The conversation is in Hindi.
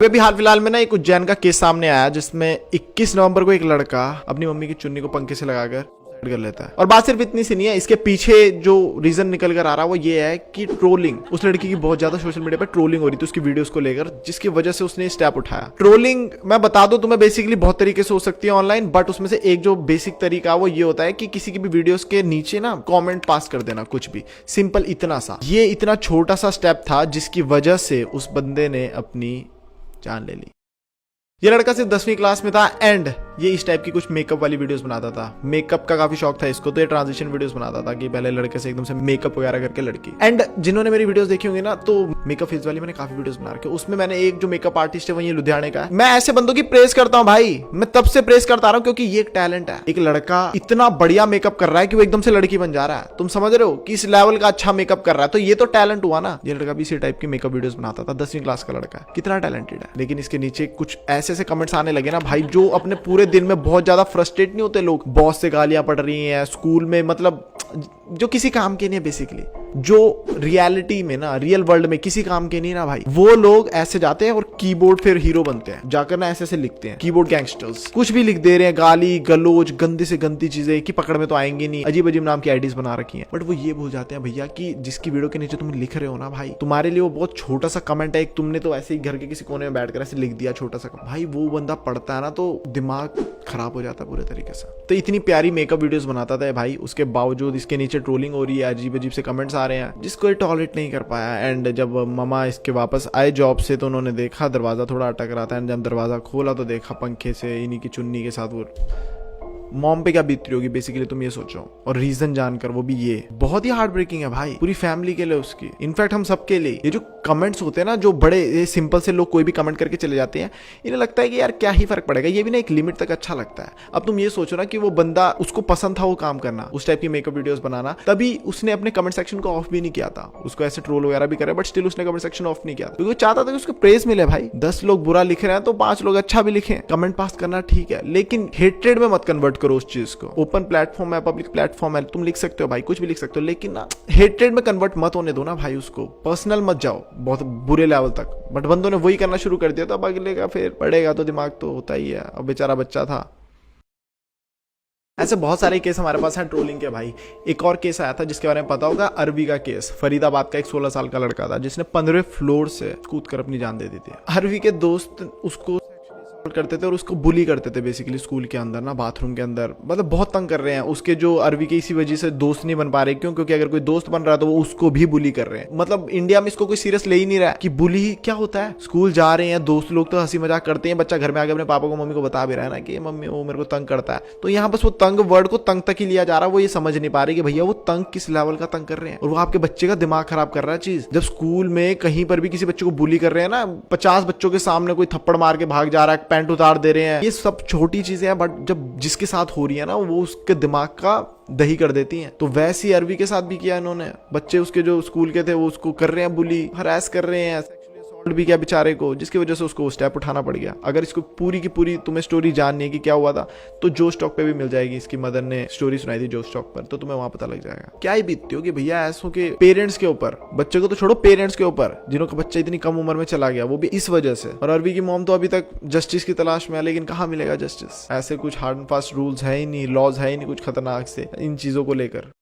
अभी हाल फिलहाल में ना एक उज्जैन का केस सामने आया जिसमें 21 नवंबर को एक लड़का अपनी मम्मी की चुन्नी को पंखे से लगाकर कर लेता है। और बात सिर्फ इतनी सी नहीं है, इसके पीछे जो रीजन निकल कर आ रहा है वो ये है कि ट्रोलिंग, उस लड़की की बहुत ज्यादा सोशल मीडिया पर ट्रोलिंग हो रही थी उसकी वीडियोस को लेकर, जिसकी वजह से उसने स्टेप उठाया। ट्रोलिंग मैं बता दूं तुम्हें बेसिकली बहुत तरीके से हो सकती है ऑनलाइन, बट उसमें से एक जो बेसिक तरीका वो ये होता है कि किसी की भी वीडियोस के नीचे ना कमेंट पास कर देना, कुछ भी सिंपल इतना सा। ये इतना छोटा सा स्टेप था जिसकी वजह से उस बंदे ने अपनी जान ले ली। ये लड़का सिर्फ 10वीं क्लास में था एंड ये इस टाइप की कुछ मेकअप वाली वीडियोस बनाता था। मेकअप का काफी शौक था इसको, तो ये ट्रांजिशन वीडियोस बनाता था कि पहले लड़के से एकदम से मेकअप वगैरह करके लड़की। एंड जिन्होंने मेरी वीडियोस देखी होंगी ना, तो मेकअप फेस वाली मैंने काफी वीडियोस बना रखी। उसमें मैंने एक जो मेकअप आर्टिस्ट है वही लुधियाने का है। मैं ऐसे बंदों की प्रेस करता हूँ भाई, मैं तब से प्रेस करता रहा हूँ क्योंकि ये एक टैलेंट है। एक लड़का इतना बढ़िया मेकअप कर रहा है कि वो एकदम से लड़की बन जा रहा है। तुम समझ रहे हो कि इस लेवल का अच्छा मेकअप कर रहा है, तो ये तो टैलेंट हुआ ना। ये लड़का भी इसी टाइप की मेकअप वीडियोस बनाता था, 10वीं क्लास का लड़का है, कितना टैलेंटेड है। लेकिन इसके नीचे कुछ ऐसे ऐसे कमेंट्स आने लगे ना भाई, जो अपने पूरे दिन में बहुत ज्यादा फ्रस्ट्रेट नहीं होते लोग, बॉस से गालियां पड़ रही हैं स्कूल में, मतलब जो किसी काम के नहीं है बेसिकली, जो रियलिटी में ना रियल वर्ल्ड में किसी काम के नहीं ना भाई, वो लोग ऐसे जाते हैं और कीबोर्ड फिर हीरो बनते हैं, जाकर ना ऐसे ऐसे लिखते हैं, कीबोर्ड गैंगस्टर्स कुछ भी लिख दे रहे हैं, गाली गलोच गंदी से गंदी चीजें कि पकड़ में तो आएंगी नहीं, अजीब अजीब नाम की आईडीज बना रखी हैं। बट वो ये भूल जाते हैं भैया कि जिसकी वीडियो के नीचे तुम लिख रहे हो ना भाई, तुम्हारे लिए वो बहुत छोटा सा कमेंट है, एक तुमने तो ऐसे ही घर के किसी कोने में बैठकर ऐसे लिख दिया छोटा सा भाई, वो बंदा पढ़ता है ना तो दिमाग खराब हो जाता है पूरे तरीके से। तो इतनी प्यारी मेकअप वीडियोस बनाता था भाई, उसके बावजूद इसके नीचे ट्रोलिंग हो रही है, अजीब अजीब से कमेंट्स आ रहे हैं जिसको टॉलरेट नहीं कर पाया। एंड जब मामा इसके वापस आए जॉब से तो उन्होंने देखा दरवाजा थोड़ा अटक रहा था, एंड जब दरवाजा खोला तो देखा पंखे से इन्हीं की चुन्नी के साथ वो मॉम पे क्या बीत रही होगी बेसिकली, तुम ये सोचो। और रीजन जानकर वो भी ये बहुत ही हार्ट ब्रेकिंग है भाई, पूरी फैमिली के लिए उसकी, इनफैक्ट हम सबके लिए। ये जो कमेंट्स होते हैं ना, जो बड़े सिंपल से लोग कोई भी कमेंट करके चले जाते हैं, इन्हें लगता है कि यार क्या ही फर्क पड़ेगा, ये भी ना एक लिमिट तक अच्छा लगता है। अब तुम ये सोचो ना कि वो बंदा, उसको पसंद था वो काम करना, उस टाइप की मेकअप वीडियोस बनाना, तभी उसने अपने कमेंट सेक्शन को ऑफ भी नहीं किया था। उसको ऐसे ट्रोल वगैरह भी करे बट स्टिल उसने कमेंट सेक्शन ऑफ नहीं किया, क्योंकि वो चाहता था कि उसको प्रेज मिले भाई। 10 लोग बुरा लिख रहे हैं तो 5 लोग अच्छा भी लिखें, कमेंट पास करना ठीक है, लेकिन हेट्रेड में मत कन्वर्ट करो उस चीज को। ओपन प्लेटफॉर्म है, पब्लिक प्लेटफॉर्म है, तुम लिख सकते हो भाई, कुछ भी लिख सकते हो, लेकिन ना हेट्रेड में कन्वर्ट मत होने दो ना भाई, उसको पर्सनल मत जाओ बहुत बुरे लेवल तक। बट बंदों ने वही करना शुरू कर दिया, तो अब अगले का फिर पड़ेगा तो दिमाग तो होता ही है। अब बेचारा बच्चा था। ऐसे बहुत सारे केस हमारे पास हैं ट्रोलिंग के भाई। एक और केस आया था जिसके बारे में पता होगा, अरवी का केस। फरीदाबाद का एक 16 साल का लड़का था जिसने 15वें फ्लोर से कूद कर अपनी जान दे दी थी। अरवी के दोस्त उसको करते थे और उसको बुली करते थे बेसिकली स्कूल के अंदर ना, बाथरूम के अंदर, मतलब बहुत तंग कर रहे हैं उसके। जो अरवी के इसी वजह से दोस्त नहीं बन पा रहे, क्यों? क्योंकि अगर कोई दोस्त बन रहा है तो वो उसको भी बुली कर रहे हैं। मतलब इंडिया में इसको कोई सीरियस ले ही नहीं रहा है कि बुली क्या होता है। स्कूल जा रहे हैं दोस्त लोग तो हंसी मजाक करते हैं, बच्चा घर में आके अपने पापा को मम्मी को बता भी रहा है ना कि मम्मी वो मेरे को तंग करता है, तो यहाँ बस वो तंग वर्ड को तंग तक ही लिया जा रहा है। वो ये समझ नहीं पा रहे कि भैया वो तंग किस लेवल का तंग कर रहे हैं, और वो आपके बच्चे का दिमाग खराब कर रहा है चीज। जब स्कूल में कहीं पर भी किसी बच्चे को बुली कर रहे हैं ना, 50 बच्चों के सामने कोई थप्पड़ मार के भाग जा रहा है, पैंट उतार दे रहे हैं, ये सब छोटी चीजें हैं, बट जब जिसके साथ हो रही है ना वो उसके दिमाग का दही कर देती हैं। तो वैसे ही अरवी के साथ भी किया इन्होंने। बच्चे उसके जो स्कूल के थे वो उसको कर रहे हैं बुली, हरास कर रहे हैं, भी किया बेचारे को, जिसकी वजह से उसको स्टेप उठाना पड़ गया। अगर इसको पूरी की पूरी तुम्हें स्टोरी जाननी है कि क्या हुआ था, तो जो स्टॉक पे भी मिल जाएगी। इसकी मदर ने स्टोरी सुनाई थी जो स्टॉक पर, तो तुम्हें वहां पता लग जाएगा क्या ही बीतती होगी भैया ऐसों के पेरेंट्स के ऊपर। बच्चे को तो छोड़ो, पेरेंट्स के ऊपर जिन्हों का बच्चा इतनी कम उम्र में चला गया, वो भी इस वजह से। और अरवी की मॉम तो अभी तक जस्टिस की तलाश में है, लेकिन कहाँ मिलेगा जस्टिस। ऐसे कुछ हार्ड एंड फास्ट रूल्स है ही नहीं, लॉज है ही नहीं कुछ खतरनाक से इन चीजों को लेकर।